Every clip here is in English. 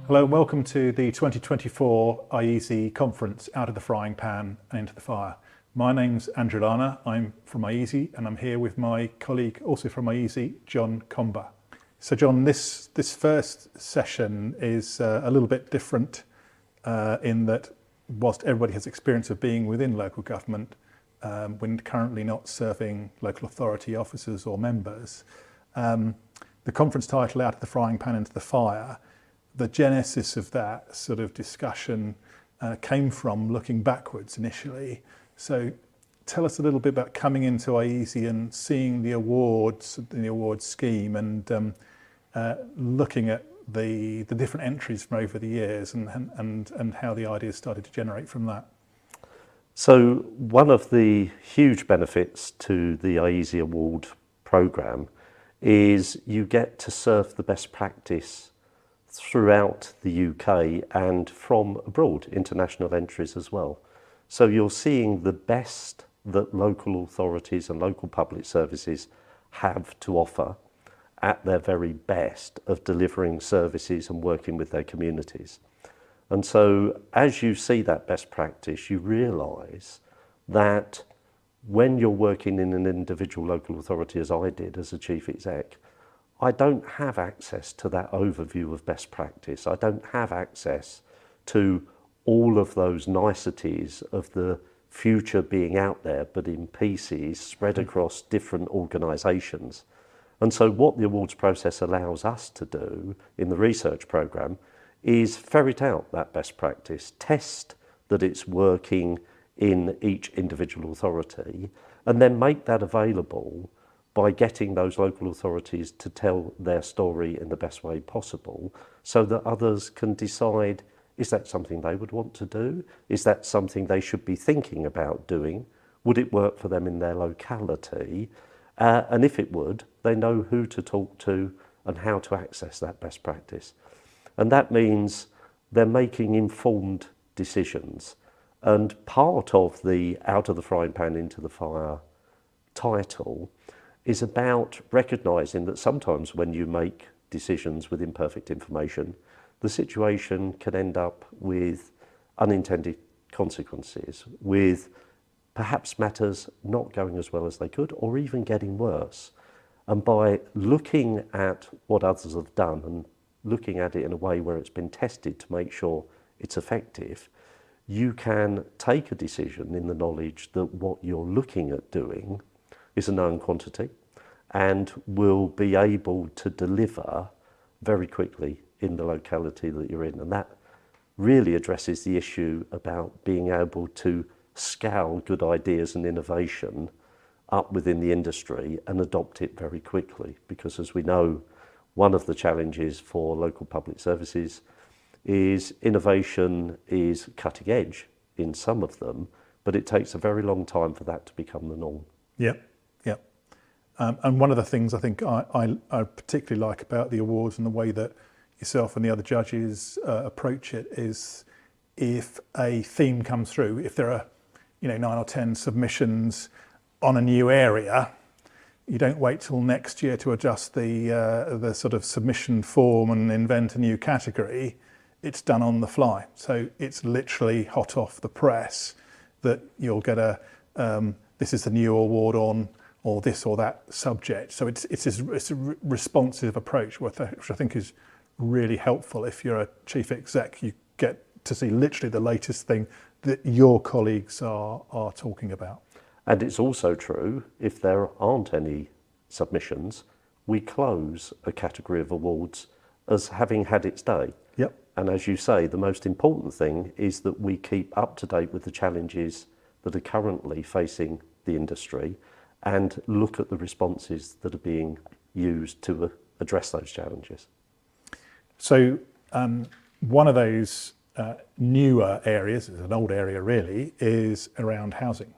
Hello and welcome to the 2024 iESE conference, Out of the Frying Pan and Into the Fire. My name's Andrew Lana, I'm from iESE and I'm here with my colleague, also from iESE, John Comber. So John, this first session is a little bit different in that whilst everybody has experience of being within local government, we're currently not serving local authority officers or members. The conference title, Out of the Frying Pan Into the Fire, the genesis of that sort of discussion came from looking backwards initially. So tell us a little bit about coming into iESE and seeing the awards scheme and looking at the different entries from over the years and how the ideas started to generate from that. So one of the huge benefits to the iESE Award programme is you get to serve the best practice throughout the UK and from abroad, international entries as well. So you're seeing the best that local authorities and local public services have to offer at their very best of delivering services and working with their communities. And so as you see that best practice, you realise that when you're working in an individual local authority, as I did as a chief exec, I don't have access to that overview of best practice. I don't have access to all of those niceties of the future being out there, but in pieces spread across different organisations. And so what the awards process allows us to do in the research programme is ferret out that best practice, test that it's working in each individual authority, and then make that available by getting those local authorities to tell their story in the best way possible so that others can decide, is that something they would want to do? Is that something they should be thinking about doing? Would it work for them in their locality? And if it would, they know who to talk to and how to access that best practice. And that means they're making informed decisions. And part of the Out of the Frying Pan Into the Fire title is about recognising that sometimes when you make decisions with imperfect information, the situation can end up with unintended consequences, with perhaps matters not going as well as they could or even getting worse. And by looking at what others have done and looking at it in a way where it's been tested to make sure it's effective, you can take a decision in the knowledge that what you're looking at doing is a known quantity and will be able to deliver very quickly in the locality that you're in. And that really addresses the issue about being able to scale good ideas and innovation up within the industry and adopt it very quickly. Because as we know, one of the challenges for local public services is innovation is cutting edge in some of them, but it takes a very long time for that to become the norm. Yep. And one of the things I think I particularly like about the awards and the way that yourself and the other judges approach it is if a theme comes through, if there are 9 or 10 submissions on a new area, you don't wait till next year to adjust the sort of submission form and invent a new category. It's done on the fly. So it's literally hot off the press that you'll get this is the new award on or this or that subject. So it's a responsive approach, which I think is really helpful. If you're a chief exec, you get to see literally the latest thing that your colleagues are talking about. And it's also true, if there aren't any submissions, we close a category of awards as having had its day. Yep. And as you say, the most important thing is that we keep up to date with the challenges that are currently facing the industry and look at the responses that are being used to address those challenges. So one of those newer areas, it's an old area really, is around housing.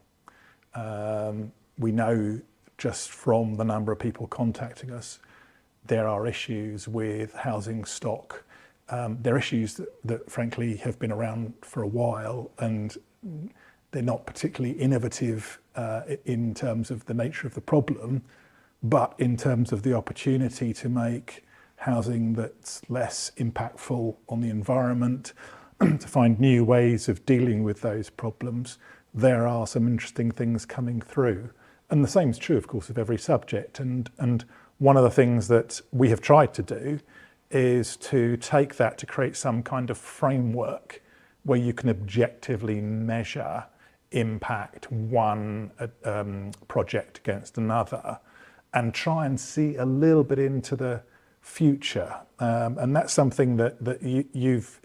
We know just from the number of people contacting us, there are issues with housing stock. There are issues that frankly have been around for a while and they're not particularly innovative in terms of the nature of the problem, but in terms of the opportunity to make housing that's less impactful on the environment, to find new ways of dealing with those problems, there are some interesting things coming through. And the same is true, of course, of every subject. And one of the things that we have tried to do is to take that to create some kind of framework where you can objectively measure impact one project against another and try and see a little bit into the future. And that's something that you've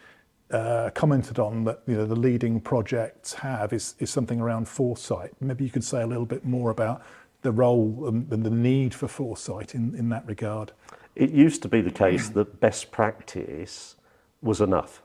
commented on, that the leading projects have, is something around foresight. Maybe you could say a little bit more about the role and the need for foresight in that regard. It used to be the case that best practice was enough.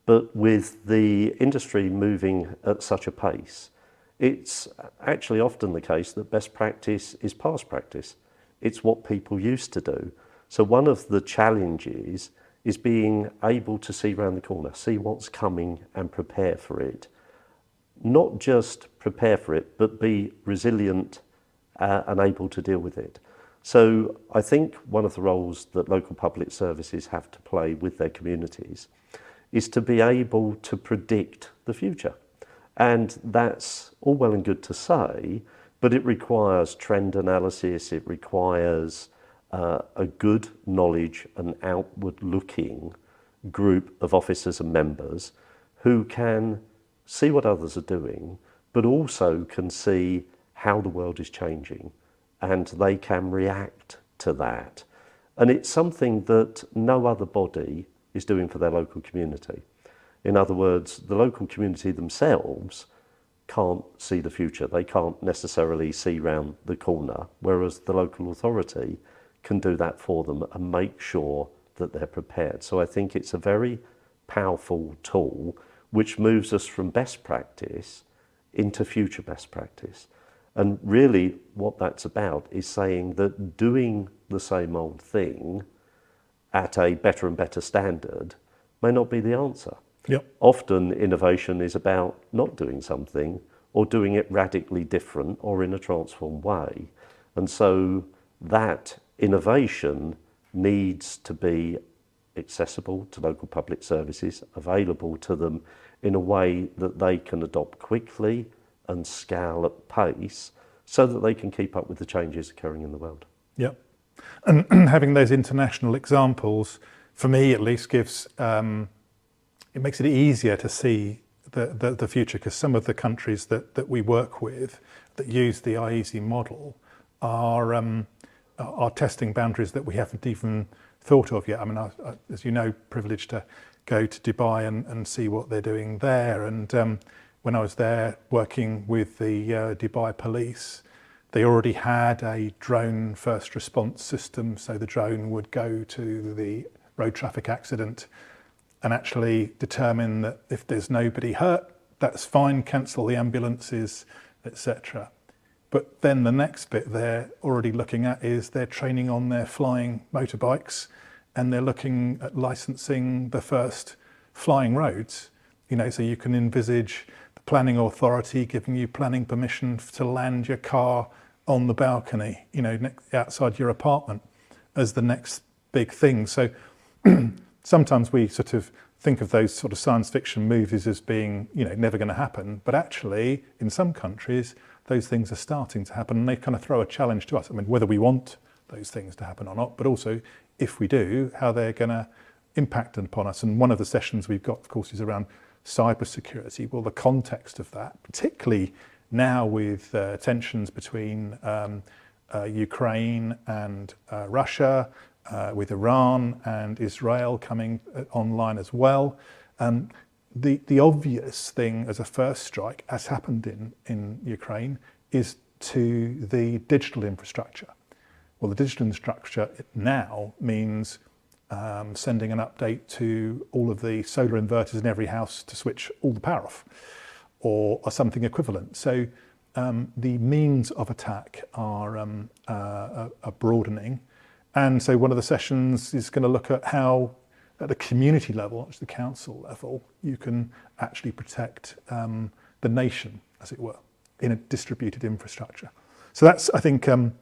But with the industry moving at such a pace, it's actually often the case that best practice is past practice. It's what people used to do. So one of the challenges is being able to see around the corner, see what's coming and prepare for it. Not just prepare for it, but be resilient and able to deal with it. So I think one of the roles that local public services have to play with their communities is to be able to predict the future. And that's all well and good to say, but it requires trend analysis, it requires a good knowledge and outward-looking group of officers and members who can see what others are doing, but also can see how the world is changing, and they can react to that. And it's something that no other body is doing for their local community. In other words, the local community themselves can't see the future. They can't necessarily see round the corner, whereas the local authority can do that for them and make sure that they're prepared. So I think it's a very powerful tool which moves us from best practice into future best practice. And really what that's about is saying that doing the same old thing at a better and better standard may not be the answer. Yep. Often innovation is about not doing something or doing it radically different or in a transformed way. And so that innovation needs to be accessible to local public services, available to them in a way that they can adopt quickly and scale at pace so that they can keep up with the changes occurring in the world. Yep. And having those international examples, for me at least, gives it makes it easier to see the future, because some of the countries that we work with that use the iESE model are testing boundaries that we haven't even thought of yet. I mean, as you know, privileged to go to Dubai and see what they're doing there. And when I was there working with the Dubai police, they already had a drone first response system. So the drone would go to the road traffic accident and actually determine that if there's nobody hurt, that's fine, cancel the ambulances, etc. But then the next bit they're already looking at is they're training on their flying motorbikes, and they're looking at licensing the first flying roads. So you can envisage the planning authority giving you planning permission to land your car on the balcony, outside your apartment as the next big thing. So sometimes we sort of think of those sort of science fiction movies as being, never going to happen. But actually, in some countries, those things are starting to happen, and they kind of throw a challenge to us. I mean, whether we want those things to happen or not, but also if we do, how they're going to impact upon us. And one of the sessions we've got, of course, is around cybersecurity. Well, the context of that, particularly now with tensions between Ukraine and Russia, with Iran and Israel coming online as well. The obvious thing as a first strike, as happened in Ukraine, is to the digital infrastructure. Well, the digital infrastructure now means sending an update to all of the solar inverters in every house to switch all the power off, or something equivalent. So the means of attack are broadening. And so one of the sessions is going to look at how, at the community level, at the council level, you can actually protect the nation, as it were, in a distributed infrastructure. So that's, I think, and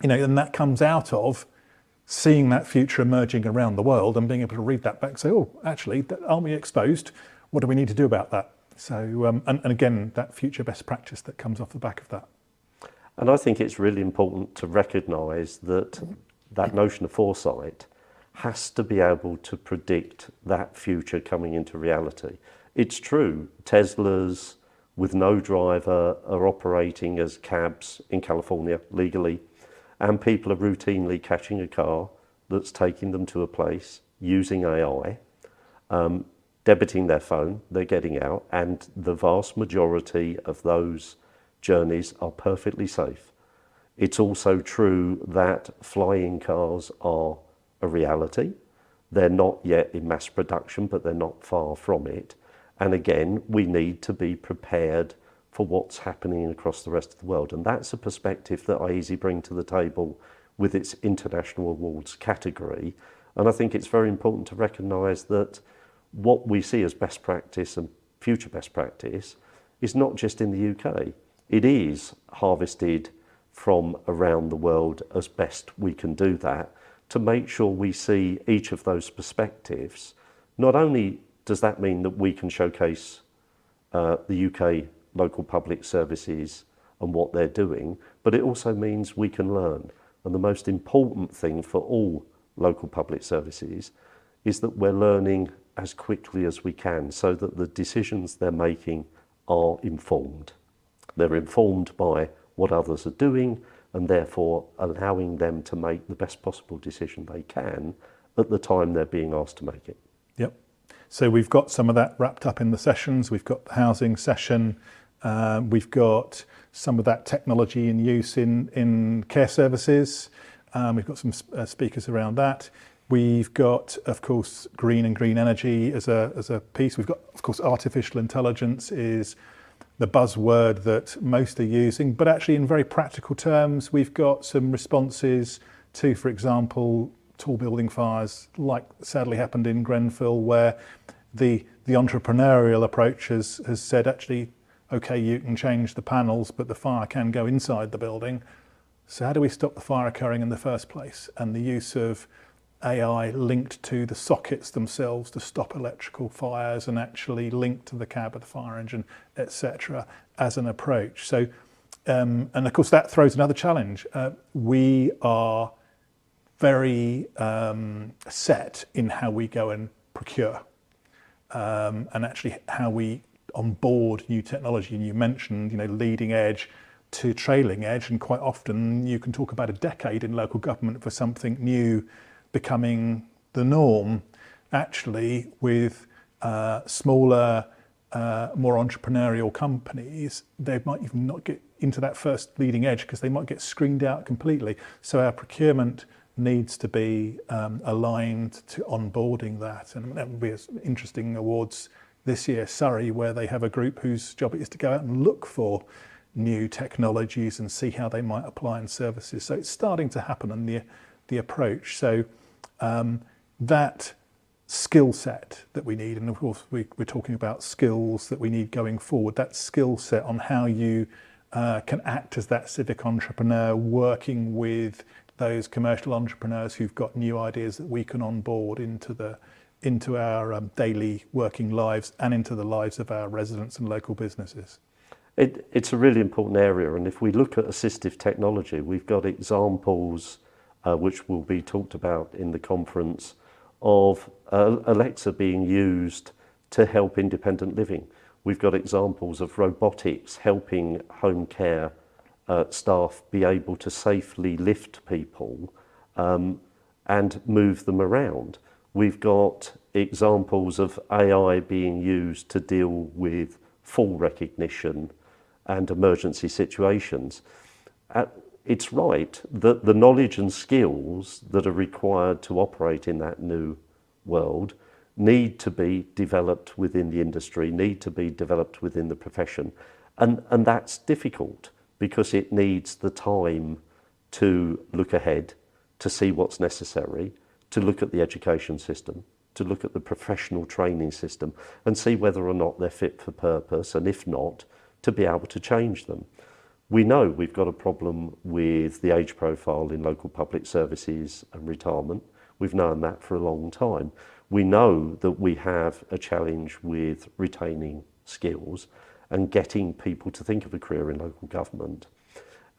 that comes out of seeing that future emerging around the world and being able to read that back and say, oh, actually, aren't we exposed? What do we need to do about that? So, and again, that future best practice that comes off the back of that. And I think it's really important to recognise that that notion of foresight has to be able to predict that future coming into reality. It's true, Teslas with no driver are operating as cabs in California legally, and people are routinely catching a car that's taking them to a place using AI, debiting their phone, they're getting out, and the vast majority of those journeys are perfectly safe. It's also true that flying cars are a reality. They're not yet in mass production, but they're not far from it. And again, we need to be prepared for what's happening across the rest of the world. And that's a perspective that iESE bring to the table with its international awards category. And I think it's very important to recognise that what we see as best practice and future best practice is not just in the UK. It is harvested from around the world as best we can do that to make sure we see each of those perspectives. Not only does that mean that we can showcase the UK local public services and what they're doing, but it also means we can learn. And the most important thing for all local public services is that we're learning as quickly as we can so that the decisions they're making are informed. They're informed by what others are doing and therefore allowing them to make the best possible decision they can at the time they're being asked to make it. Yep. So we've got some of that wrapped up in the sessions. We've got the housing session. We've got some of that technology in use in care services. We've got some speakers around that. We've got, of course, green and green energy as a piece. We've got, of course, artificial intelligence is the buzzword that most are using, but actually in very practical terms, we've got some responses to, for example, tall building fires, like sadly happened in Grenfell, where the entrepreneurial approach has said, actually, okay, you can change the panels, but the fire can go inside the building. So how do we stop the fire occurring in the first place? And the use of AI linked to the sockets themselves to stop electrical fires and actually linked to the cab of the fire engine, etc., as an approach. So, and of course that throws another challenge. We are very set in how we go and procure, and actually how we onboard new technology. And you mentioned, leading edge to trailing edge, and quite often you can talk about a decade in local government for something new becoming the norm. Actually, with smaller, more entrepreneurial companies, they might even not get into that first leading edge because they might get screened out completely. So our procurement needs to be aligned to onboarding that. And that will be interesting awards this year, Surrey, where they have a group whose job it is to go out and look for new technologies and see how they might apply in services. So it's starting to happen on the approach. So that skill set that we need, and of course we're talking about skills that we need going forward, that skill set on how you can act as that civic entrepreneur, working with those commercial entrepreneurs who've got new ideas that we can onboard into our daily working lives and into the lives of our residents and local businesses. It's a really important area, and if we look at assistive technology, we've got examples which will be talked about in the conference of Alexa being used to help independent living. We've got examples of robotics helping home care staff be able to safely lift people and move them around. We've got examples of AI being used to deal with fall recognition and emergency situations. It's right that the knowledge and skills that are required to operate in that new world need to be developed within the industry, need to be developed within the profession. And that's difficult because it needs the time to look ahead, to see what's necessary, to look at the education system, to look at the professional training system and see whether or not they're fit for purpose, and if not, to be able to change them. We know we've got a problem with the age profile in local public services and retirement. We've known that for a long time. We know that we have a challenge with retaining skills and getting people to think of a career in local government.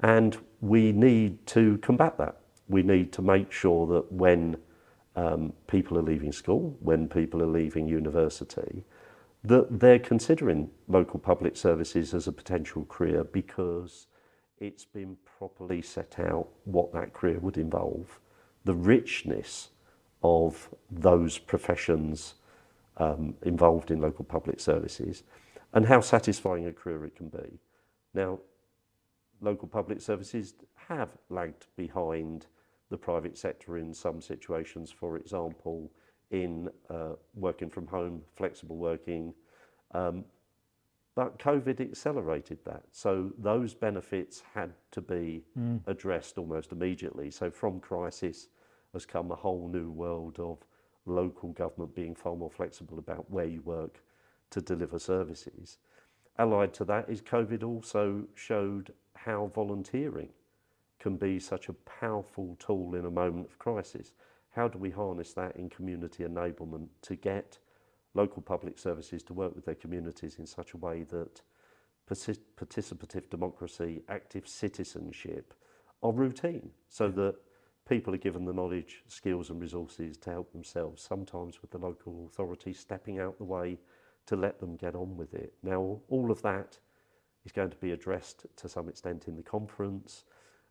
And we need to combat that. We need to make sure that when people are leaving school, when people are leaving university, that they're considering local public services as a potential career because it's been properly set out what that career would involve, the richness of those professions involved in local public services, and how satisfying a career it can be. Now, local public services have lagged behind the private sector in some situations, for example, in working from home, flexible working, but COVID accelerated that. So those benefits had to be addressed almost immediately. So from crisis has come a whole new world of local government being far more flexible about where you work to deliver services. Allied to that is COVID also showed how volunteering can be such a powerful tool in a moment of crisis. How do we harness that in community enablement to get local public services to work with their communities in such a way that participative democracy, active citizenship are routine, so that people are given the knowledge, skills and resources to help themselves, sometimes with the local authorities stepping out the way to let them get on with it. Now, all of that is going to be addressed to some extent in the conference,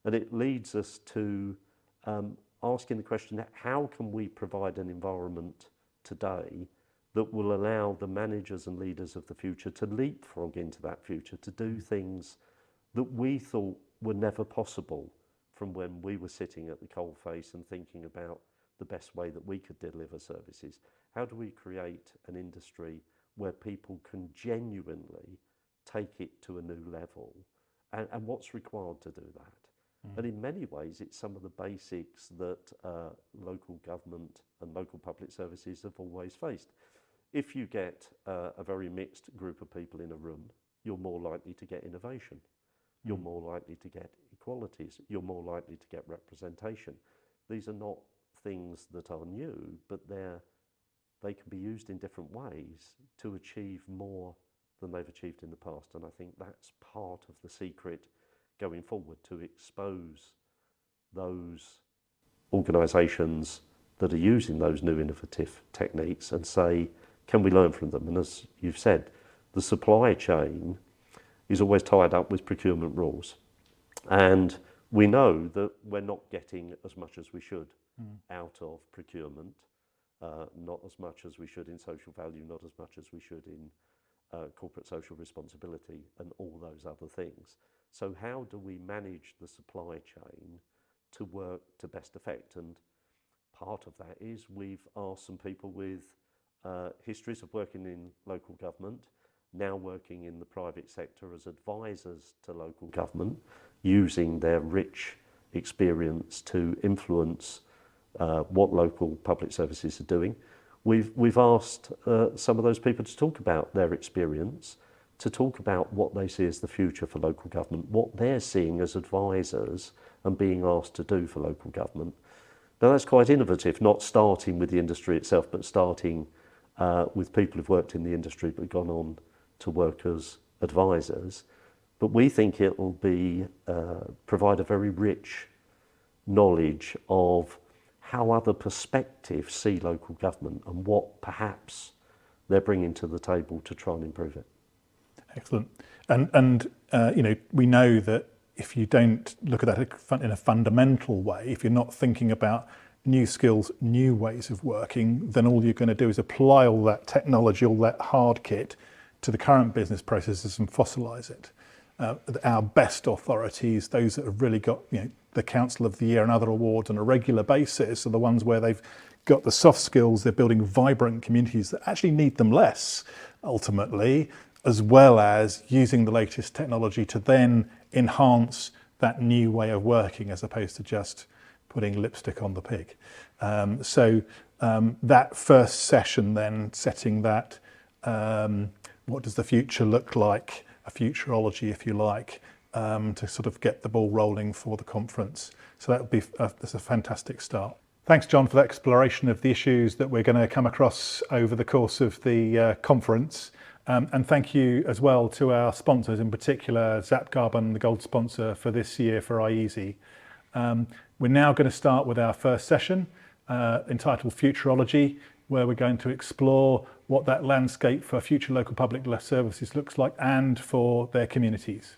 and it leads us to asking the question, how can we provide an environment today that will allow the managers and leaders of the future to leapfrog into that future, to do things that we thought were never possible from when we were sitting at the coalface and thinking about the best way that we could deliver services. How do we create an industry where people can genuinely take it to a new level, and what's required to do that? And in many ways, it's some of the basics that local government and local public services have always faced. If you get a very mixed group of people in a room, you're more likely to get innovation. You're more likely to get equalities. You're more likely to get representation. These are not things that are new, but they can be used in different ways to achieve more than they've achieved in the past. And I think that's part of the secret going forward, to expose those organisations that are using those new innovative techniques and say, can we learn from them? And as you've said, the supply chain is always tied up with procurement rules. And we know that we're not getting as much as we should out of procurement, not as much as we should in social value, not as much as we should in corporate social responsibility and all those other things. So how do we manage the supply chain to work to best effect? And part of that is we've asked some people with histories of working in local government, now working in the private sector as advisors to local government, using their rich experience to influence what local public services are doing. We've asked some of those people to talk about their experience, to talk about what they see as the future for local government, what they're seeing as advisors and being asked to do for local government. Now that's quite innovative, not starting with the industry itself, but starting with people who've worked in the industry but gone on to work as advisors. But we think it will provide a very rich knowledge of how other perspectives see local government and what perhaps they're bringing to the table to try and improve it. Excellent. And we know that if you don't look at that in a fundamental way, if you're not thinking about new skills, new ways of working, then all you're going to do is apply all that technology, all that hard kit to the current business processes and fossilise it. Our best authorities, those that have really got the Councillor of the Year and other awards on a regular basis, are the ones where they've got the soft skills, they're building vibrant communities that actually need them less, ultimately, as well as using the latest technology to then enhance that new way of working as opposed to just putting lipstick on the pig. So that first session then, setting that, what does the future look like, a futurology if you like, to sort of get the ball rolling for the conference. So that's a fantastic start. Thanks, John, for that exploration of the issues that we're going to come across over the course of the conference. And thank you as well to our sponsors, in particular Zap Carbon, the gold sponsor for this year for iESE. We're now going to start with our first session entitled Futurology, where we're going to explore what that landscape for future local public services looks like and for their communities.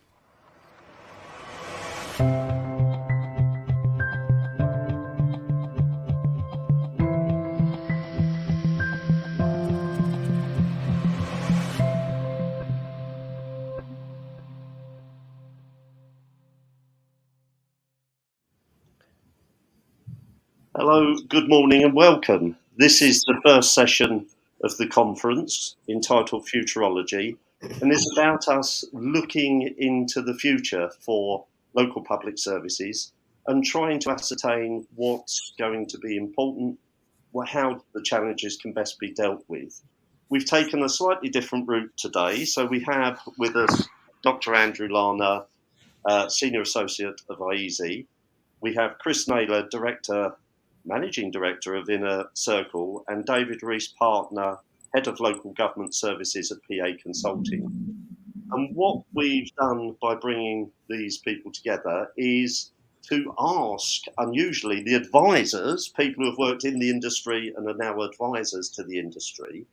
Hello, good morning and welcome. This is the first session of the conference entitled Futurology, and it's about us looking into the future for local public services and trying to ascertain what's going to be important, how the challenges can best be dealt with. We've taken a slightly different route today, so we have with us Dr. Andrew Lana, Senior Associate of iESE. We have Chris Naylor, Managing Director of Inner Circle, and David Rees, Partner, Head of Local Government Services at PA Consulting. And what we've done by bringing these people together is to ask, unusually, the advisors, people who have worked in the industry and are now advisors to the industry,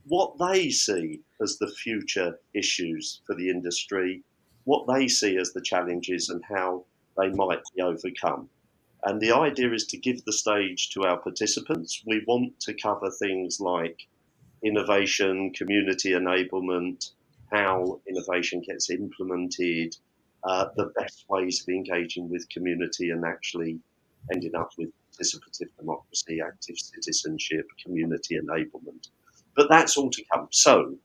what they see as the future issues for the industry, what they see as the challenges and how they might be overcome. And the idea is to give the stage to our participants. We want to cover things like innovation, community enablement, how innovation gets implemented, the best ways of engaging with community and actually ending up with participative democracy, active citizenship, community enablement. But that's all to come. So,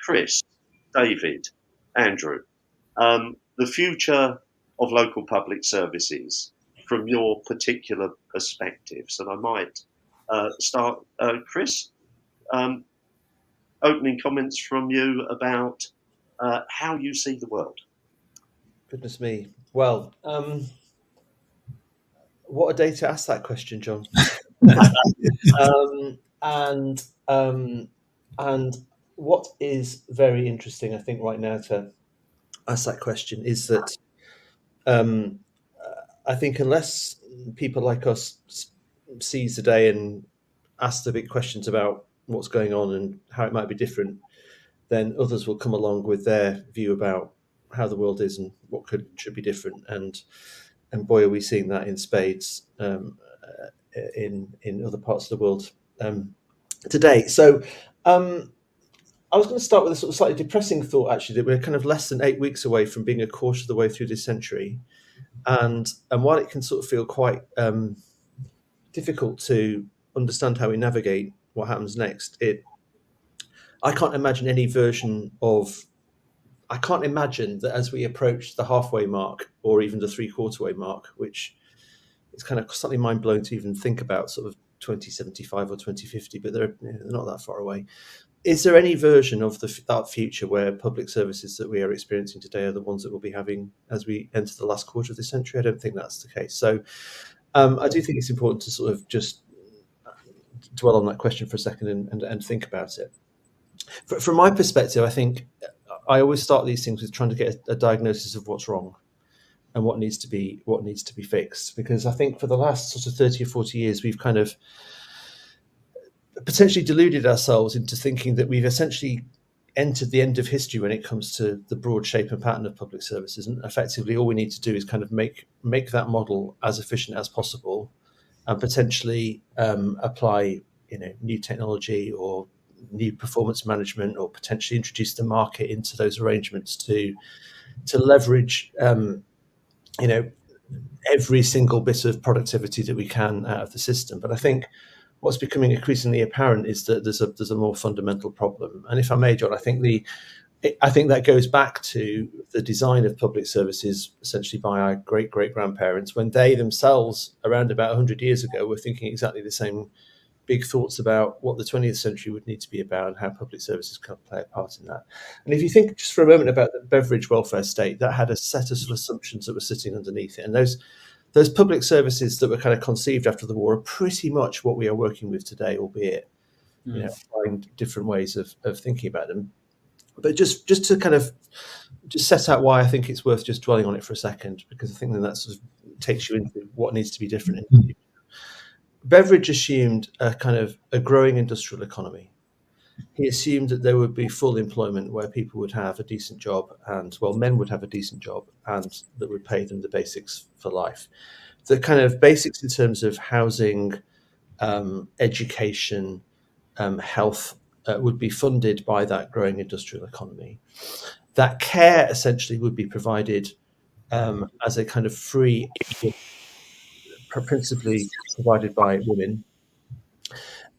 Chris, David, Andrew, the future of local public services from your particular perspectives. And I might start, Chris, opening comments from you about how you see the world. Goodness me. Well, what a day to ask that question, John. And what is very interesting, I think, right now to ask that question is that I think unless people like us seize the day and ask the big questions about what's going on and how it might be different, then others will come along with their view about how the world is and what should be different. And boy, are we seeing that in spades in other parts of the world today. So I was going to start with a sort of slightly depressing thought, actually, that we're kind of less than 8 weeks away from being a quarter of the way through this century. And while it can sort of feel quite difficult to understand how we navigate what happens next, I can't imagine that as we approach the halfway mark or even the 3/4 way mark, which is kind of slightly mind-blowing to even think about, sort of 2075 or 2050, but they're not that far away. Is there any version of that future where public services that we are experiencing today are the ones that we'll be having as we enter the last quarter of this century? I don't think that's the case. So I do think it's important to sort of just dwell on that question for a second and think about it. From my perspective, I think I always start these things with trying to get a diagnosis of what's wrong and what needs to be fixed. Because I think for the last sort of 30 or 40 years, we've kind of potentially deluded ourselves into thinking that we've essentially entered the end of history when it comes to the broad shape and pattern of public services. And effectively, all we need to do is kind of make that model as efficient as possible and potentially apply new technology or new performance management, or potentially introduce the market into those arrangements to leverage every single bit of productivity that we can out of the system. But I think what's becoming increasingly apparent is that there's a more fundamental problem. And if I may, John, I think that goes back to the design of public services essentially by our great-great-grandparents, when they themselves, around about 100 years ago, were thinking exactly the same big thoughts about what the 20th century would need to be about and how public services can play a part in that. And if you think just for a moment about the beverage welfare state, that had a set of sort of assumptions that were sitting underneath it. And those public services that were kind of conceived after the war are pretty much what we are working with today, albeit applying different ways of thinking about them. But just to kind of just set out why I think it's worth just dwelling on it for a second, because I think that sort of takes you into what needs to be different. Beveridge assumed a kind of a growing industrial economy. He assumed that there would be full employment where people would have a decent job and, well, men would have a decent job and that would pay them the basics for life. The kind of basics in terms of housing, education, health would be funded by that growing industrial economy. That care essentially would be provided as a kind of free, principally provided by women,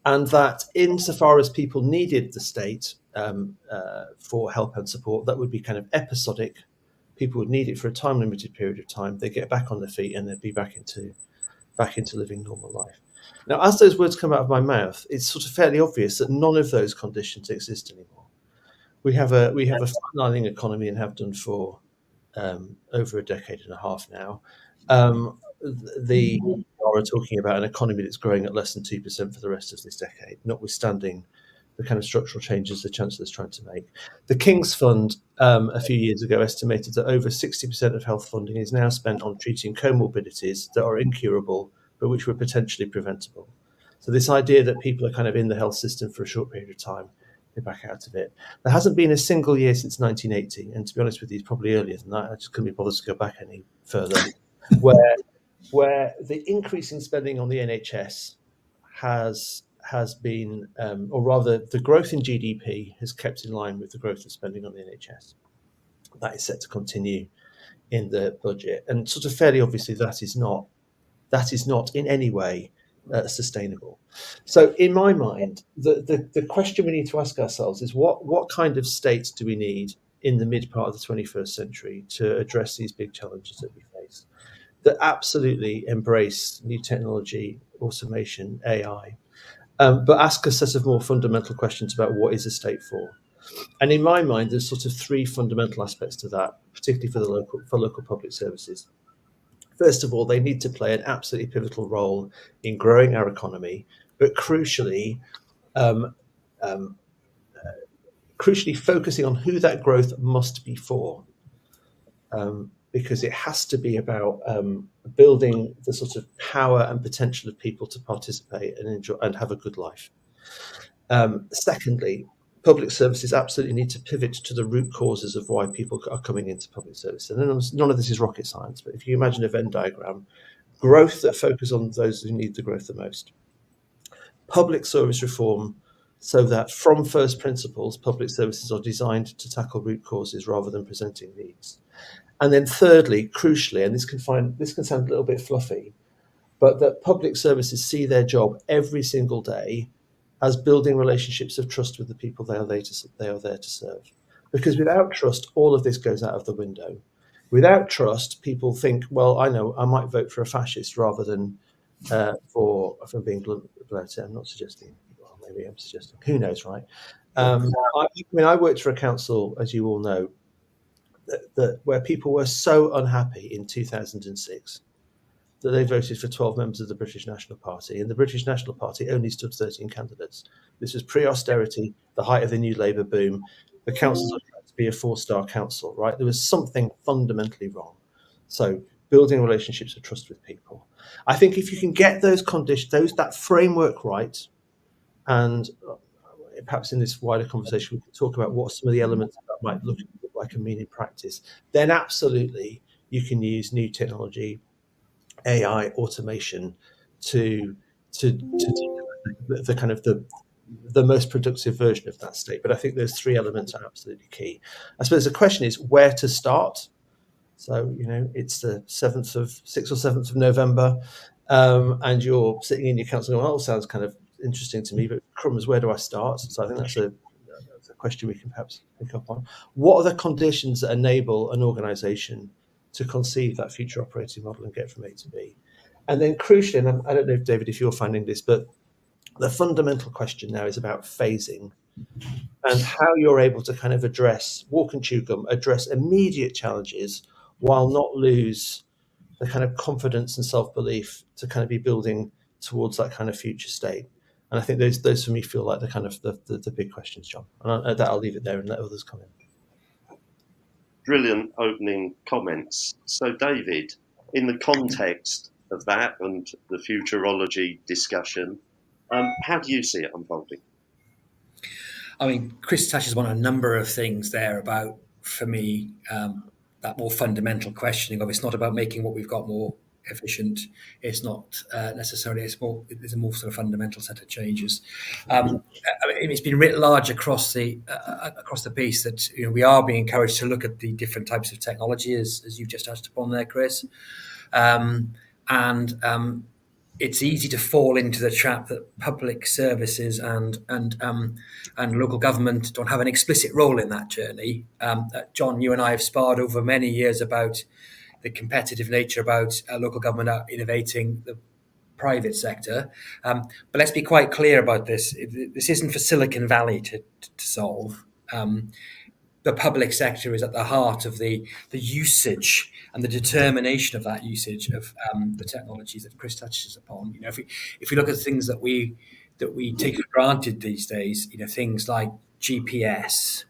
and that insofar as people needed the state for help and support, that would be kind of episodic. People would need it for a time limited period of time. They get back on their feet and they'd be back into living normal life. Now, as those words come out of my mouth, it's sort of fairly obvious that none of those conditions exist anymore. We have a flatlining economy and have done for over a decade and a half now. Are talking about an economy that's growing at less than 2% for the rest of this decade, notwithstanding the kind of structural changes the Chancellor's trying to make. The King's Fund a few years ago estimated that over 60% of health funding is now spent on treating comorbidities that are incurable, but which were potentially preventable. So this idea that people are kind of in the health system for a short period of time, they're back out of it. There hasn't been a single year since 1980, and to be honest with you, it's probably earlier than that. I just couldn't be bothered to go back any further, where the increase in spending on the NHS has been, or rather, the growth in GDP has kept in line with the growth of spending on the NHS. That is set to continue in the budget, and sort of fairly obviously that is not in any way sustainable. So, in my mind, the question we need to ask ourselves is what kind of state do we need in the mid part of the 21st century to address these big challenges that we face, that absolutely embrace new technology, automation, AI, but ask a set of more fundamental questions about what is a state for. And in my mind, there's sort of three fundamental aspects to that, particularly for local public services. First of all, they need to play an absolutely pivotal role in growing our economy, but crucially focusing on who that growth must be for. Because it has to be about building the sort of power and potential of people to participate and enjoy and have a good life. Secondly, public services absolutely need to pivot to the root causes of why people are coming into public service. And none of this is rocket science, but if you imagine a Venn diagram, growth that focuses on those who need the growth the most. Public service reform, so that from first principles, public services are designed to tackle root causes rather than presenting needs. And then thirdly, crucially, and this can sound a little bit fluffy, but that public services see their job every single day as building relationships of trust with the people they are there to serve. Because without trust, all of this goes out of the window. Without trust, people think, well, I know, I might vote for a fascist rather than for being blunt about it. I'm not suggesting, well, maybe I'm suggesting, who knows, right? I worked for a council, as you all know, that where people were so unhappy in 2006 that they voted for 12 members of the British National Party, and the British National Party only stood 13 candidates. This was pre-austerity, the height of the New Labour boom. The council was trying to be a 4-star council, right? There was something fundamentally wrong. So building relationships of trust with people. I think if you can get those conditions, that framework right, and perhaps in this wider conversation we can talk about what some of the elements that might look like and mean in practice, then absolutely you can use new technology, AI, automation to the kind of the most productive version of that state. But I think those three elements are absolutely key. I suppose the question is where to start. So, it's the 6th or 7th of November, and you're sitting in your council going, well, sounds kind of interesting to me, but crumbs, where do I start? So I think that's a question we can perhaps pick up on. What are the conditions that enable an organisation to conceive that future operating model and get from A to B? And then crucially, and I don't know, David, if you're finding this, but The fundamental question now is about phasing and how you're able to kind of walk and chew gum, address immediate challenges while not lose the kind of confidence and self-belief to kind of be building towards that kind of future state. And I think those for me feel like the kind of the big questions, John. And that I'll leave it there and let others come in. Brilliant opening comments. So, David, in the context of that and the futurology discussion, how do you see it unfolding? I mean, Chris touches on a number of things there about, for me, that more fundamental questioning of it's not about making what we've got more efficient. It's not necessarily. There's a more sort of fundamental set of changes. I mean, it's been writ large across the piece that we are being encouraged to look at the different types of technology, as you've just touched upon there, Chris, and it's easy to fall into the trap that public services and local government don't have an explicit role in that journey. John, you and I have sparred over many years about the competitive nature about local government innovating the private sector. But let's be quite clear about this. This isn't for Silicon Valley to solve. The public sector is at the heart of the usage and the determination of that usage of the technologies that Chris touches upon. If we look at things that we take for granted these days, things like GPS,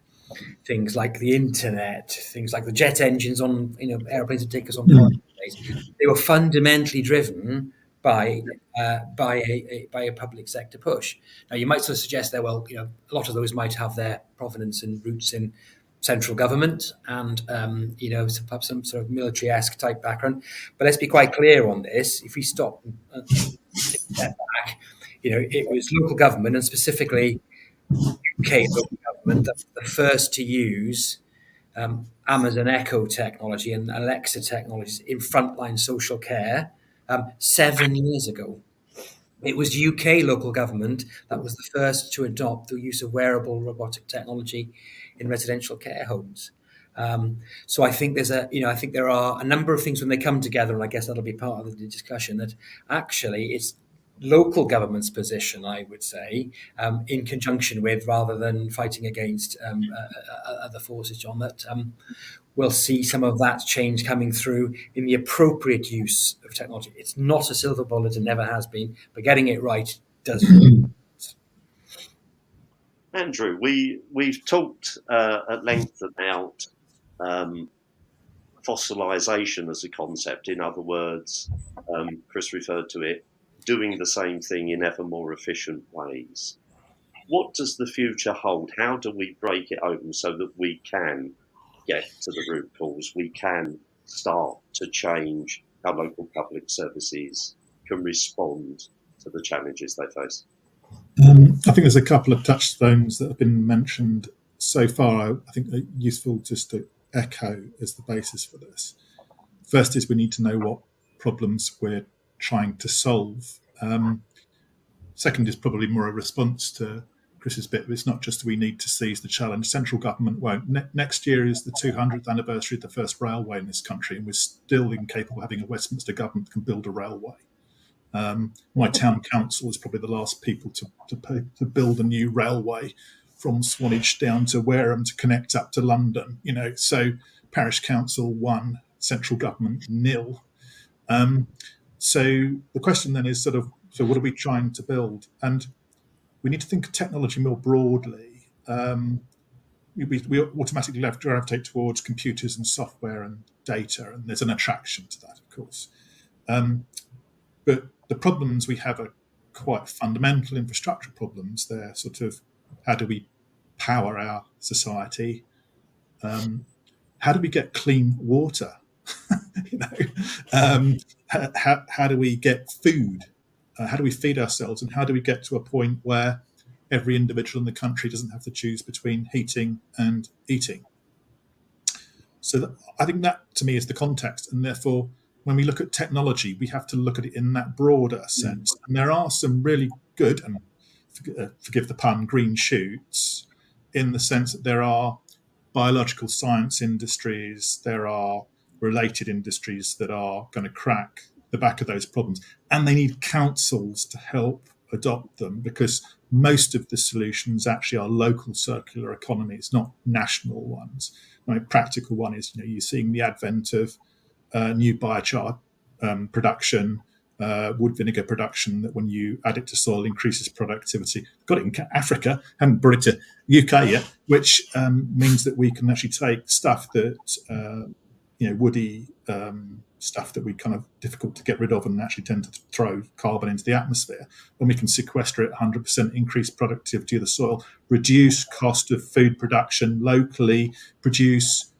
things like the internet, things like the jet engines on airplanes that take us on holidays, they were fundamentally driven by a public sector push. Now, you might sort of suggest that, well, a lot of those might have their provenance and roots in central government and some sort of military-esque type background. But let's be quite clear on this. If we stop and take a step back, it was local government, and specifically UK local government, that was the first to use Amazon Echo technology and Alexa technologies in frontline social care 7 years ago. It was UK local government that was the first to adopt the use of wearable robotic technology in residential care homes. So I think there are a number of things when they come together, and I guess that'll be part of the discussion, that actually it's local government's position, I would say, in conjunction with, rather than fighting against other forces, John, that we'll see some of that change coming through in the appropriate use of technology. It's not a silver bullet, and never has been, but getting it right does. Andrew, we've talked at length about fossilisation as a concept. In other words, Chris referred to it, doing the same thing in ever more efficient ways. What does the future hold? How do we break it open so that we can get to the root cause? We can start to change how local public services can respond to the challenges they face. I think there's a couple of touchstones that have been mentioned so far. I think they're useful just to echo as the basis for this. First is we need to know what problems we're trying to solve. Second is probably more a response to Chris's bit. It's not just we need to seize the challenge. Central government won't. Next year is the 200th anniversary of the first railway in this country, and we're still incapable of having a Westminster government that can build a railway. My town council is probably the last people to build a new railway from Swanage down to Wareham to connect up to London. So parish council 1, central government 0. So the question then is so what are we trying to build? And we need to think of technology more broadly. We automatically gravitate towards computers and software and data, and there's an attraction to that, of course. But the problems we have are quite fundamental infrastructure problems. They're sort of, how do we power our society? How do we get clean water? How do we get food? How do we feed ourselves? And how do we get to a point where every individual in the country doesn't have to choose between heating and eating? So I think that, to me, is the context. And therefore, when we look at technology, we have to look at it in that broader sense. And there are some really good, and forgive the pun, green shoots, in the sense that there are biological science industries, there are related industries that are going to crack the back of those problems. And they need councils to help adopt them, because most of the solutions actually are local circular economies, not national ones. A practical one is, you're seeing the advent of new biochar production, wood vinegar production, that when you add it to soil increases productivity. Got it in Africa, haven't brought it to UK yet, which means that we can actually take stuff that woody stuff that we kind of difficult to get rid of and actually tend to throw carbon into the atmosphere. When we can sequester it, 100% increase productivity of the soil, reduce cost of food production locally, produce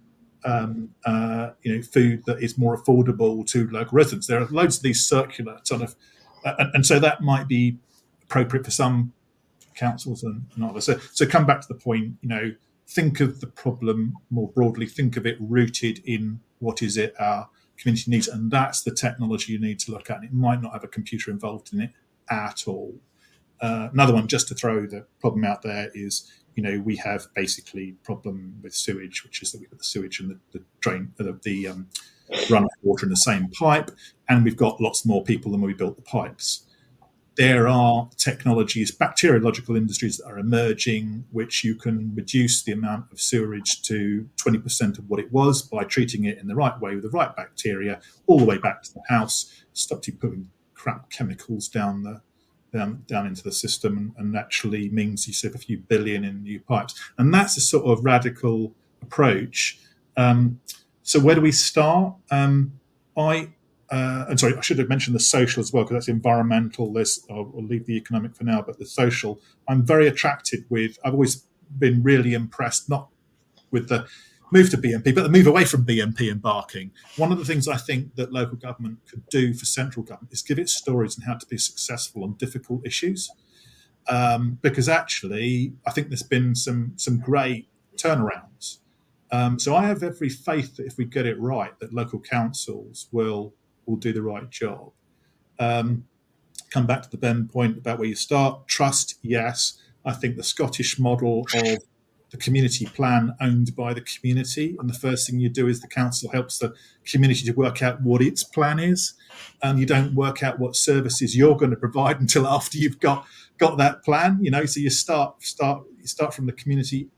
food that is more affordable to local residents. There are loads of these circular sort of, and so that might be appropriate for some councils and not others. So come back to the point, think of the problem more broadly, think of it rooted in what is it our community needs, and that's the technology you need to look at. And it might not have a computer involved in it at all. Another one, just to throw the problem out there, is we have basically problem with sewage, which is that we've got the sewage and the drain, the runoff water in the same pipe, and we've got lots more people than when we built the pipes. There are technologies, bacteriological industries that are emerging, which you can reduce the amount of sewerage to 20% of what it was by treating it in the right way with the right bacteria, all the way back to the house, stop you putting crap chemicals down into the system, and actually means you save a few billion in new pipes. And that's a sort of radical approach. So where do we start? And sorry, I should have mentioned the social as well, because that's environmental. I'll leave the economic for now, but the social, I'm very attracted with. I've always been really impressed, not with the move to BMP, but the move away from BMP embarking. One of the things I think that local government could do for central government is give it stories on how to be successful on difficult issues. Because actually, I think there's been some great turnarounds. So I have every faith that if we get it right, that local councils will do the right job. Come back to the Ben point about where you start. Trust, yes. I think the Scottish model of the community plan owned by the community, and the first thing you do is the council helps the community to work out what its plan is, and you don't work out what services you're going to provide until after you've got that plan. So you start from the community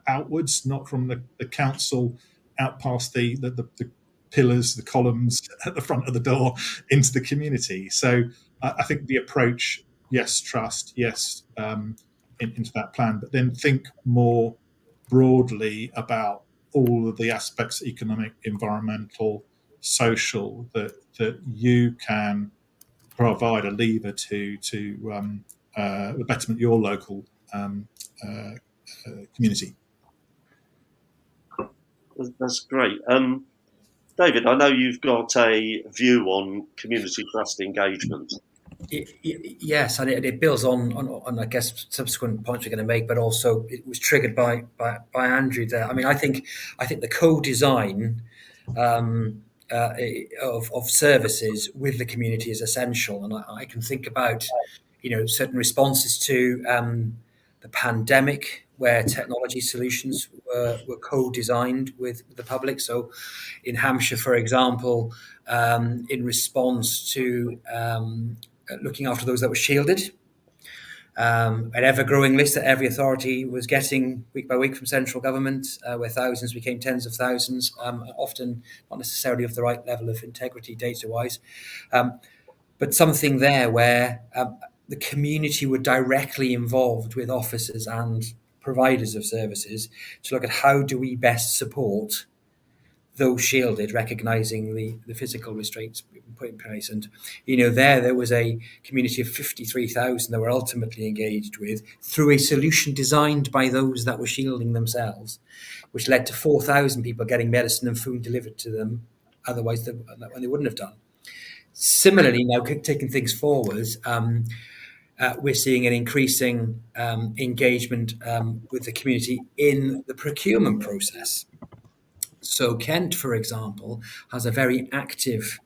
outwards, not from the council out past the pillars, the columns at the front of the door into the community. So I think the approach, yes, trust, yes, into that plan, but then think more broadly about all of the aspects, economic, environmental, social, that you can provide a lever to the betterment of your local community. That's great. David, I know you've got a view on community trust engagement. Yes, and it builds on I guess subsequent points we're going to make, but also it was triggered by Andrew there. I mean, I think the co-design of services with the community is essential, and I can think about certain responses to the pandemic, where technology solutions were co-designed with the public. So in Hampshire, for example, in response to looking after those that were shielded, an ever-growing list that every authority was getting week by week from central government, where thousands became tens of thousands, often not necessarily of the right level of integrity data-wise, but something there where the community were directly involved with officers and providers of services to look at how do we best support those shielded, recognising the physical restraints put in place. And, there was a community of 53,000 that were ultimately engaged with through a solution designed by those that were shielding themselves, which led to 4,000 people getting medicine and food delivered to them, otherwise they wouldn't have done. Similarly, now taking things forward, we're seeing an increasing engagement with the community in the procurement process. So Kent, for example, has a very active,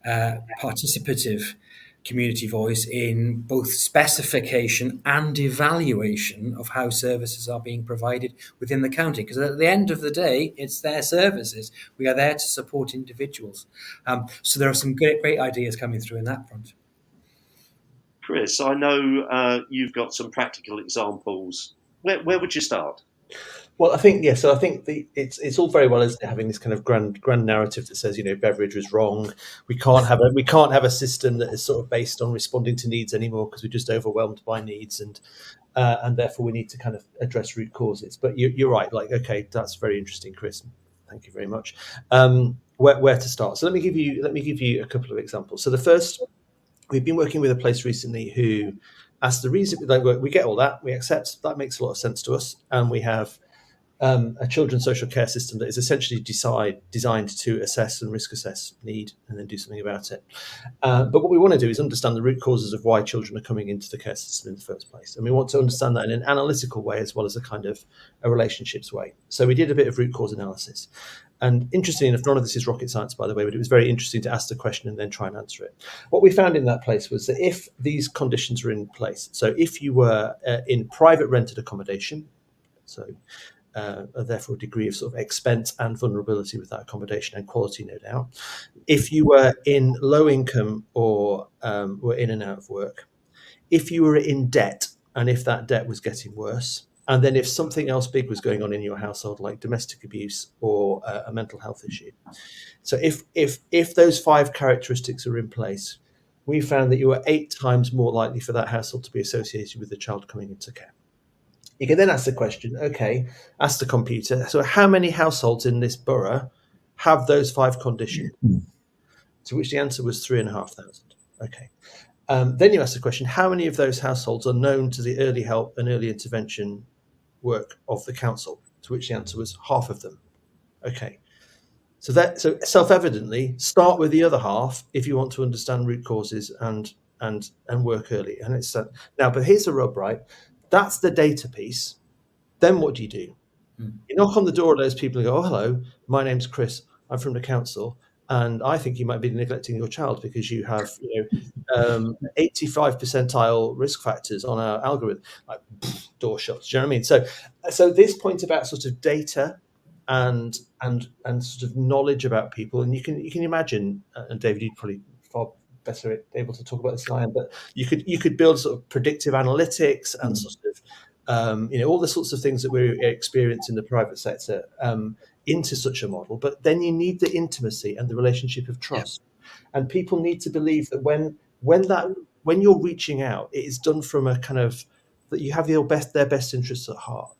participative community voice in both specification and evaluation of how services are being provided within the county. Because at the end of the day, it's their services. We are there to support individuals. So there are some great ideas coming through in that front. Chris, I know you've got some practical examples. Where would you start? Well, I think So I think it's all very well, isn't it, having this kind of grand narrative that says, Beveridge was wrong. We can't have a system that is sort of based on responding to needs anymore because we're just overwhelmed by needs, and therefore we need to kind of address root causes. But you're right. Like, okay, that's very interesting, Chris. Thank you very much. Where to start? So let me give you a couple of examples. So the first, we've been working with a place recently who asked the reason. Like, we get all that, we accept that, makes a lot of sense to us, and we have a children's social care system that is essentially designed to assess and risk assess need and then do something about it. But what we want to do is understand the root causes of why children are coming into the care system in the first place. And we want to understand that in an analytical way as well as a kind of a relationships way. So we did a bit of root cause analysis. And interestingly enough, none of this is rocket science, by the way, but it was very interesting to ask the question and then try and answer it. What we found in that place was that if these conditions were in place, so if you were in private rented accommodation, so therefore a degree of sort of expense and vulnerability with that accommodation and quality, no doubt. If you were in low income or were in and out of work, if you were in debt and if that debt was getting worse, and then if something else big was going on in your household, like domestic abuse or a mental health issue. So if those 5 characteristics are in place, we found that you were 8 times more likely for that household to be associated with the child coming into care. You can then ask the question, okay, ask the computer, so how many households in this borough have those 5 conditions? To which the answer was 3,500. Okay. Then you ask the question, how many of those households are known to the early help and early intervention work of the council? To which the answer was half of them. Okay. So self-evidently, start with the other half if you want to understand root causes and work early. And it's now, but here's the rub, right? That's the data piece. Then what do? You knock on the door of those people and go, oh, hello, my name's Chris. I'm from the council. And I think you might be neglecting your child because you have 85 percentile risk factors on our algorithm. Like, door shuts. Do you know what I mean? So this point about sort of data and sort of knowledge about people, and you can imagine, and David, you'd probably far better able to talk about this than I am, but you could build sort of predictive analytics and sort of all the sorts of things that we experience in the private sector into such a model. But then you need the intimacy and the relationship of trust, and people need to believe that when you're reaching out, it is done from a kind of that you have their best interests at heart.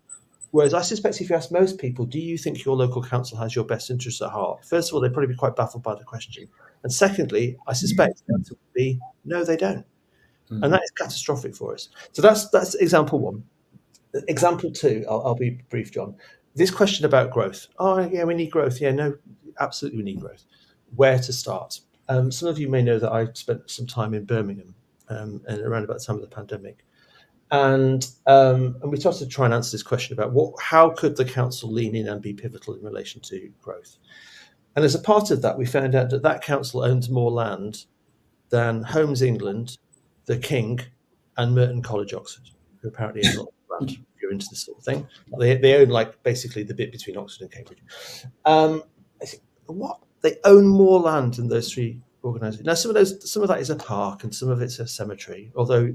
Whereas I suspect if you ask most people, do you think your local council has your best interests at heart? First of all, they'd probably be quite baffled by the question. And secondly, I suspect the answer would be, no, they don't. And that is catastrophic for us. So that's example 1. Example 2, I'll be brief, John. This question about growth. Oh, yeah, we need growth. Yeah, no, absolutely we need growth. Where to start? Some of you may know that I spent some time in Birmingham and around about the time of the pandemic. And we started to try and answer this question about how could the council lean in and be pivotal in relation to growth. And as a part of that, we found out that council owns more land than Homes England, the King, and Merton College, Oxford, who apparently own a lot of land. If you're into this sort of thing, they own like basically the bit between Oxford and Cambridge. I think what they own more land than those 3 organisations. Now, some of that is a park, and some of it's a cemetery, although.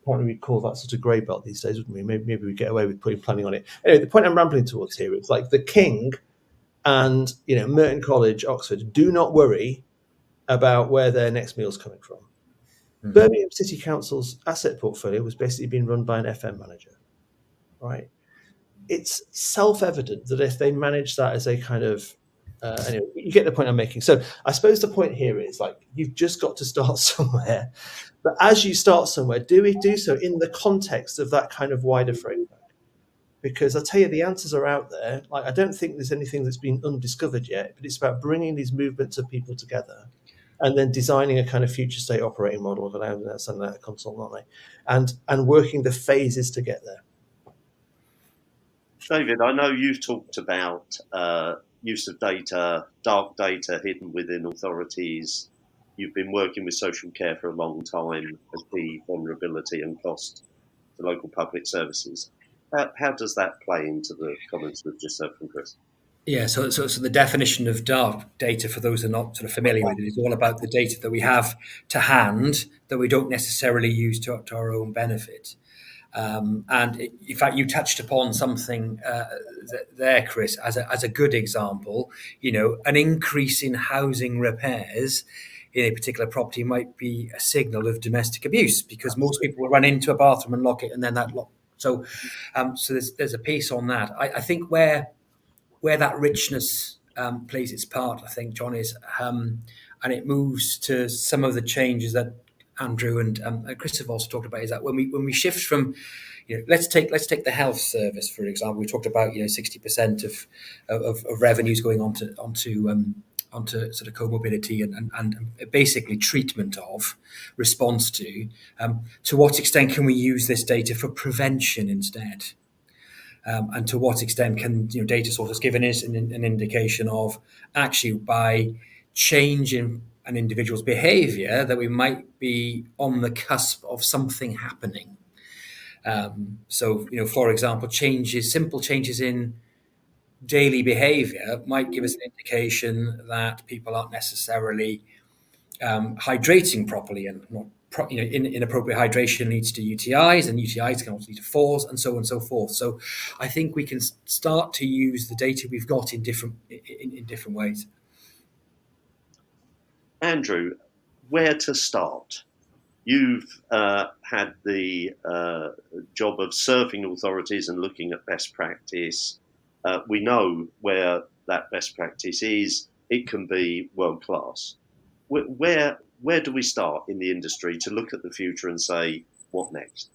Apparently we'd call that sort of grey belt these days, wouldn't we? Maybe we'd get away with putting planning on it. Anyway, the point I'm rambling towards here is like the King and Merton College, Oxford, do not worry about where their next meal's coming from. Birmingham City Council's asset portfolio was basically being run by an FM manager, right? It's self-evident that if they manage that as a kind of anyway, you get the point I'm making. So I suppose the point here is like you've just got to start somewhere. But as you start somewhere, do so in the context of that kind of wider framework. Because I tell you, the answers are out there. Like, I don't think there's anything that's been undiscovered yet, but it's about bringing these movements of people together and then designing a kind of future state operating model of allowing that send out a consult, aren't they? And working the phases to get there. David, I know you've talked about use of data, dark data hidden within authorities. You've been working with social care for a long time as the vulnerability and cost to local public services. How does that play into the comments we've just heard from Chris? Yeah, so the definition of data, for those who are not sort of familiar with it, is all about the data that we have to hand that we don't necessarily use to our own benefit. In fact, you touched upon something there, Chris, as a good example. You know, an increase in housing repairs in a particular property might be a signal of domestic abuse, because most people will run into a bathroom and lock it, and then that lock. So there's a piece on that. I think where that richness plays its part, I think, John, is and it moves to some of the changes that Andrew and Chris have also talked about, is that when we shift from, you know, let's take the health service, for example. We talked about, you know, 60% of revenues going onto sort of comorbidity and basically treatment of, response to what extent can we use this data for prevention instead? And to what extent can, you know, data sources give us an indication of, actually, by changing an individual's behaviour, that we might be on the cusp of something happening. So, you know, for example, simple changes in daily behaviour might give us an indication that people aren't necessarily hydrating properly, and not inappropriate hydration leads to UTIs, and UTIs can also lead to falls, and so on and so forth. So I think we can start to use the data we've got in different ways. Andrew, where to start? You've had the job of serving authorities and looking at best practice. We know where that best practice is. It can be world class. Where do we start in the industry to look at the future and say, what next?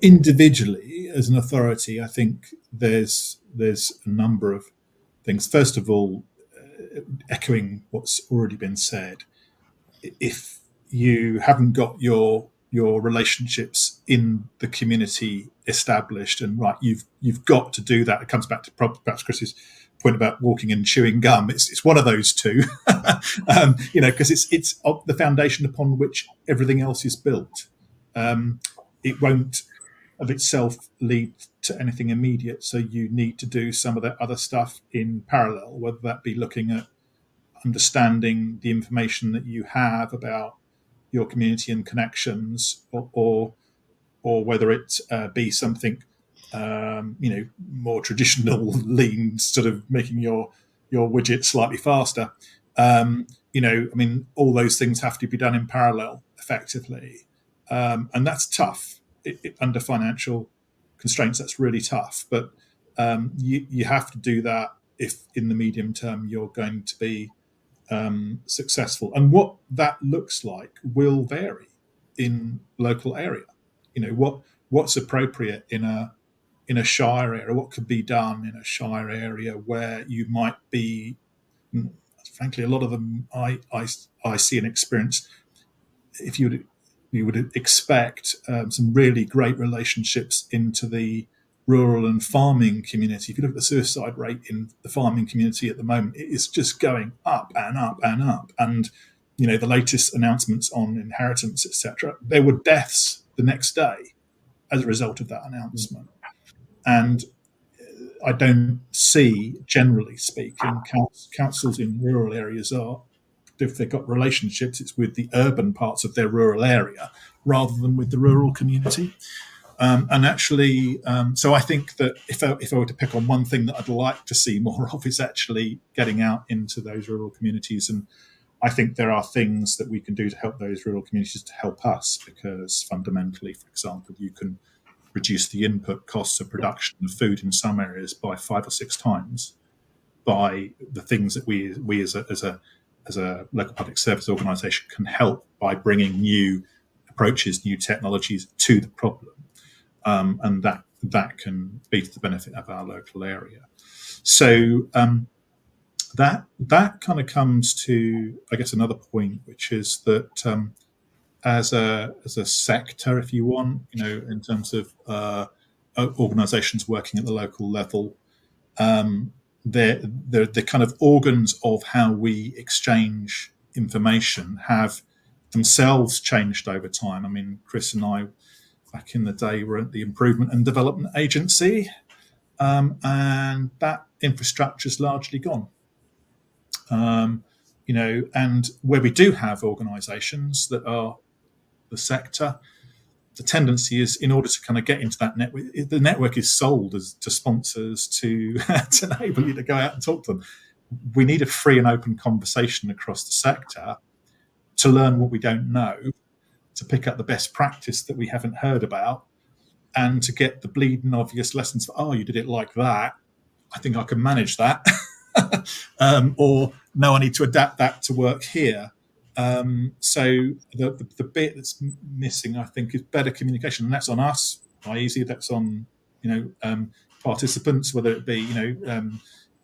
Individually, as an authority, I think there's a number of things. First of all, echoing what's already been said, if you haven't got your relationships in the community established and right, you've got to do that. It comes back to perhaps Chris's point about walking and chewing gum. It's one of those two, you know, because it's the foundation upon which everything else is built. It won't of itself lead to anything immediate, so you need to do some of that other stuff in parallel, whether that be looking at understanding the information that you have about your community and connections, or whether it be something you know, more traditional, lean, sort of making your widget slightly faster. You know, I mean, all those things have to be done in parallel effectively, and that's tough under financial constraints. That's really tough, but you have to do that if in the medium term you're going to be successful. And what that looks like will vary in local area. You know, what's appropriate in a shire area, what could be done in a shire area where you might be, frankly, a lot of them I see and experience. If you would expect some really great relationships into the rural and farming community. If you look at the suicide rate in the farming community at the moment, it is just going up and up and up. And, you know, the latest announcements on inheritance, etc., there were deaths the next day as a result of that announcement. And I don't see, generally speaking, councils in rural areas are, if they've got relationships, it's with the urban parts of their rural area rather than with the rural community. And actually, so I think that if I were to pick on one thing that I'd like to see more of, is actually getting out into those rural communities. And I think there are things that we can do to help those rural communities to help us, because fundamentally, for example, you can reduce the input costs of production of food in some areas by 5 or 6 times by the things that we as a local public service organisation can help by bringing new approaches, new technologies to the problem. And that can be to the benefit of our local area. So that kind of comes to, I guess, another point, which is that as a sector, if you want, you know, in terms of organisations working at the local level, the kind of organs of how we exchange information have themselves changed over time. I mean, Chris and I, back in the day, were at the Improvement and Development Agency, and that infrastructure is largely gone. And where we do have organisations that are the sector, the tendency is, in order to kind of get into that network, the network is sold to sponsors to enable you to go out and talk to them. We need a free and open conversation across the sector to learn what we don't know, to pick up the best practice that we haven't heard about, and to get the bleeding obvious lessons. You did it like that. I think I can manage that. Or no, I need to adapt that to work here. So the bit that's missing, I think, is better communication, and that's on us, iESE. That's on participants, whether it be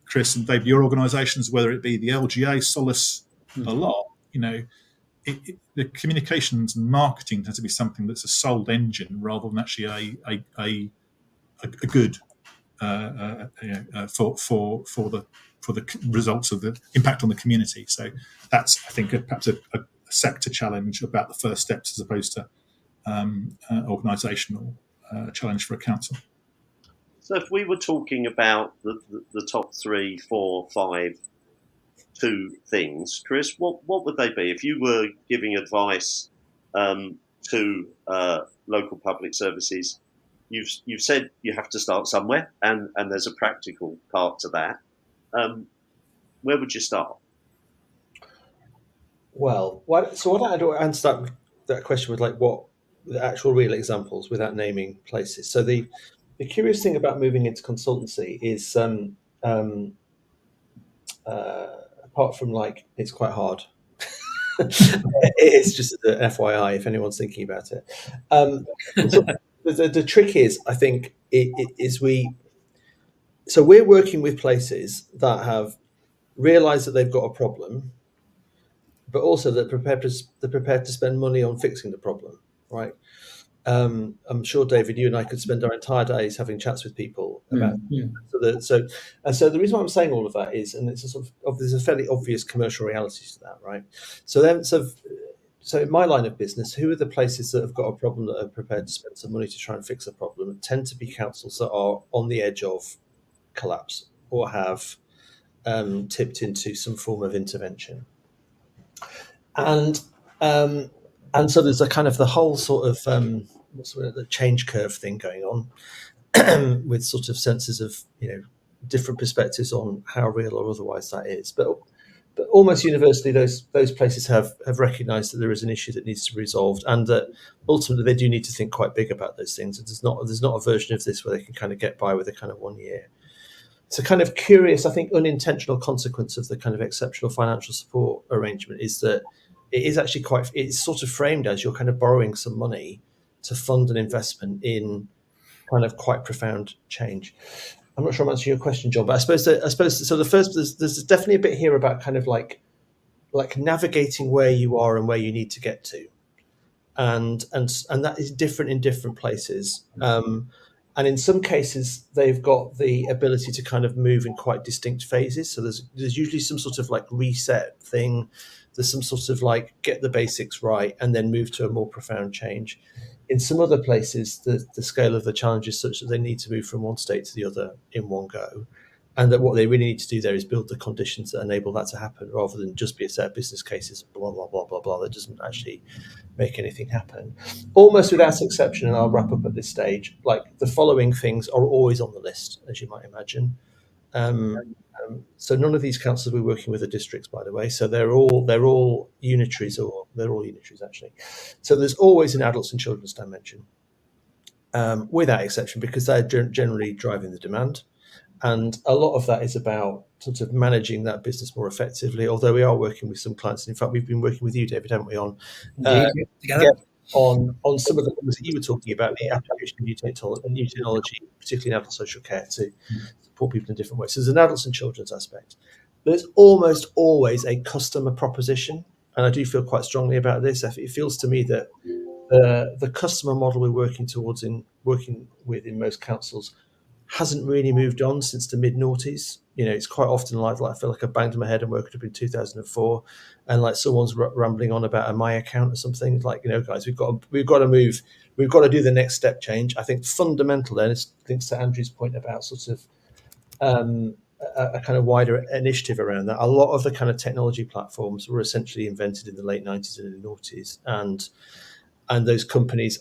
Chris and Dave, your organisations, whether it be the LGA, Solace, a lot. The communications and marketing tends to be something that's a sold engine rather than actually a good for the results of the impact on the community. So that's, I think, perhaps a sector challenge about the first steps, as opposed to organisational challenge for a council. So if we were talking about the top 3, 4, 5, 2 things, Chris, what would they be? If you were giving advice to local public services, you've said you have to start somewhere, and there's a practical part to that. Where would you start? Well, why don't I do answer that question with what the actual real examples without naming places. So the curious thing about moving into consultancy is, apart from it's quite hard. It's just an FYI if anyone's thinking about it. So the trick is, I think, so we're working with places that have realised that they've got a problem, but also they're prepared to spend money on fixing the problem, right? I'm sure, David, you and I could spend our entire days having chats with people about. So the reason why I'm saying all of that is, and it's there's a fairly obvious commercial reality to that, right? So in my line of business, who are the places that have got a problem that are prepared to spend some money to try and fix a problem? It tend to be councils that are on the edge of collapse or have tipped into some form of intervention. And so there's a kind of the whole sort of the change curve thing going on with sort of senses of different perspectives on how real or otherwise that is. But almost universally, those places have recognised that there is an issue that needs to be resolved, and that ultimately they do need to think quite big about those things. And there's not a version of this where they can kind of get by with a kind of 1 year. It's a kind of curious, I think, unintentional consequence of the kind of exceptional financial support arrangement is that it is actually it's sort of framed as you're kind of borrowing some money to fund an investment in kind of quite profound change. I'm not sure I'm answering your question, John, but I suppose so. The first, there's definitely a bit here about kind of like navigating where you are and where you need to get to, and that is different in different places. And in some cases, they've got the ability to kind of move in quite distinct phases. So there's usually some sort of reset thing. There's some sort of get the basics right and then move to a more profound change. In some other places, the scale of the challenge is such that they need to move from one state to the other in one go. And that what they really need to do there is build the conditions that enable that to happen, rather than just be a set of business cases, blah, blah, blah, blah, blah, that doesn't actually make anything happen. Almost without exception, and I'll wrap up at this stage, the following things are always on the list, as you might imagine. So none of these councils we're working with are districts, by the way. So they're all unitaries, or they're all unitaries, actually. So there's always an adults and children's dimension, without exception, because they're generally driving the demand. And a lot of that is about sort of managing that business more effectively, although we are working with some clients. In fact, we've been working with you, David, haven't we, on some of the things that you were talking about, the application of new technology, particularly in adult social care, to support people in different ways. So there's an adults and children's aspect. There's almost always a customer proposition, and I do feel quite strongly about this. It feels to me that the customer model we're working with in most councils hasn't really moved on since the mid-noughties. It's quite often like I feel like I banged my head and woke up in 2004, and like someone's rambling on about a my account or something. Like, guys, we've got to move. We've got to do the next step change. I think fundamental then is links to Andrew's point about sort of a kind of wider initiative around that. A lot of the kind of technology platforms were essentially invented in the late 90s and the noughties, and those companies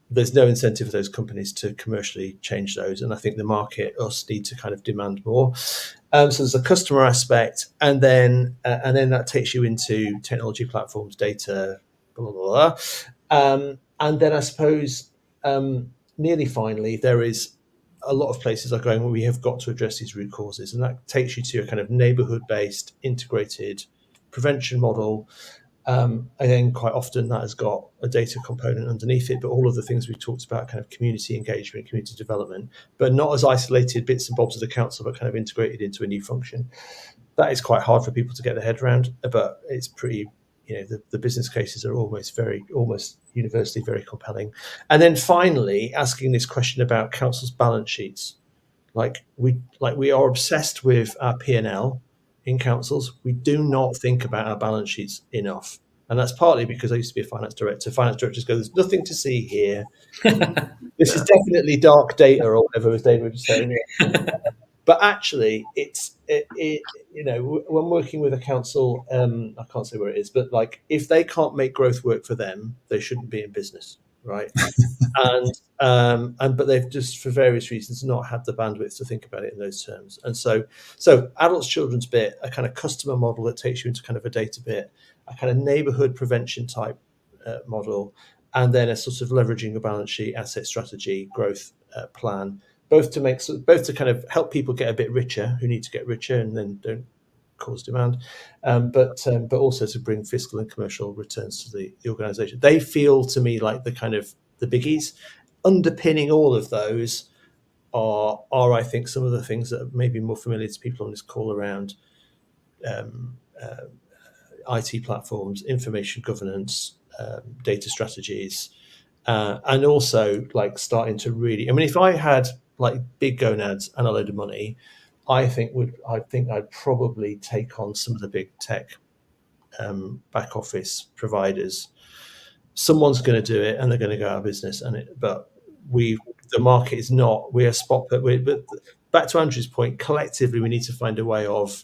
there's no incentive for those companies to commercially change those. And I think the market, us, need to kind of demand more. So there's a customer aspect, and then that takes you into technology platforms, data, blah, blah, blah. And then I suppose nearly finally, there is a lot of places are going, well, we have got to address these root causes. And that takes you to a kind of neighborhood-based, integrated prevention model. And then quite often that has got a data component underneath it, but all of the things we've talked about, kind of community engagement, community development, but not as isolated bits and bobs of the council, but kind of integrated into a new function. That is quite hard for people to get their head around, but it's pretty, the business cases are almost universally very compelling. And then finally, asking this question about councils' balance sheets. We are obsessed with our P&L in councils. We do not think about our balance sheets enough. And that's partly because I used to be a finance director. Finance directors go, there's nothing to see here. This is definitely dark data or whatever, as David was saying. But actually, when working with a council, I can't say where it is, but like if they can't make growth work for them, they shouldn't be in business, right? But they've just, for various reasons, not had the bandwidth to think about it in those terms. And so adults, children's bit, a kind of customer model that takes you into kind of a data bit, a kind of neighborhood prevention type model, and then a sort of leveraging a balance sheet, asset strategy, growth plan, both to kind of help people get a bit richer who need to get richer and then don't cause demand, but also to bring fiscal and commercial returns to the organisation. They feel to me like the kind of the biggies. Underpinning all of those are I think some of the things that may be more familiar to people on this call around IT platforms, information governance, data strategies, and also like starting to really. I mean, if I had like big gonads and a load of money, I think I'd probably take on some of the big tech back office providers. Someone's going to do it, and they're going to go out of business. But the market is not. We are but back to Andrew's point, collectively we need to find a way of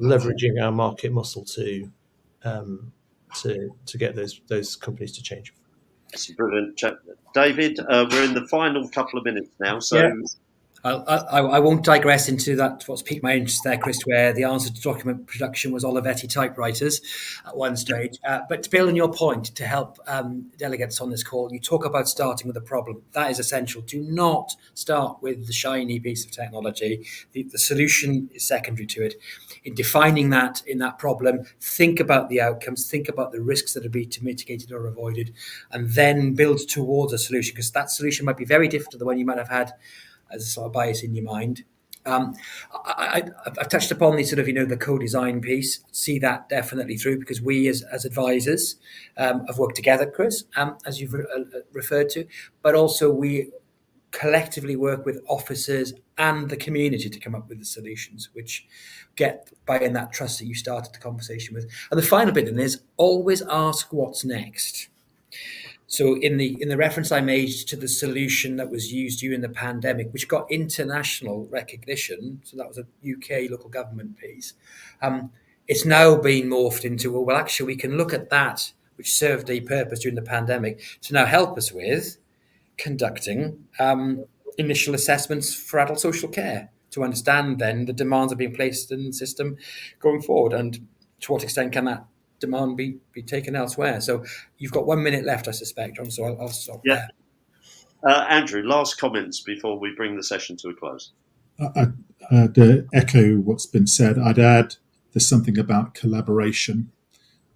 leveraging our market muscle to get those companies to change. That's a brilliant chat. David, we're in the final couple of minutes now, so. Yeah. I won't digress into that. What's piqued my interest there, Chris, where the answer to document production was Olivetti typewriters at one stage. But to build on your point, to help delegates on this call, you talk about starting with a problem. That is essential. Do not start with the shiny piece of technology. The solution is secondary to it. In defining that in that problem, think about the outcomes, think about the risks that are be mitigated or avoided, and then build towards a solution, because that solution might be very different to the one you might have had as a sort of bias in your mind. I've touched upon the sort of, the co-design piece, see that definitely through, because we as advisors have worked together, Chris, as you've referred to, but also we collectively work with officers and the community to come up with the solutions, which get in that trust that you started the conversation with. And the final bit in is always ask what's next. So in the reference I made to the solution that was used during the pandemic, which got international recognition, so that was a UK local government piece, it's now been morphed into, well, actually, we can look at that, which served a purpose during the pandemic, to now help us with conducting initial assessments for adult social care, to understand then the demands that are being placed in the system going forward, and to what extent can that demand be taken elsewhere. So you've got 1 minute left, I suspect, John, so I'll stop there. Andrew, last comments before we bring the session to a close. To echo what's been said, I'd add there's something about collaboration.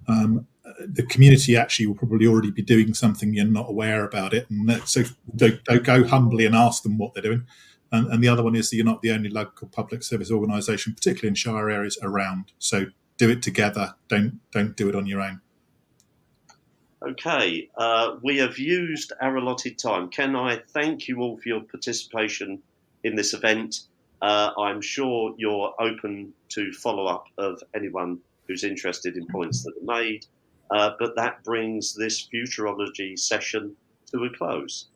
The community actually will probably already be doing something you're not aware about it, and so don't go humbly and ask them what they're doing. And the other one is that you're not the only local public service organisation, particularly in shire areas, around. So do it together. Don't do it on your own. Okay, we have used our allotted time. Can I thank you all for your participation in this event. I'm sure you're open to follow-up of anyone who's interested in points that are made, but that brings this Futurology session to a close.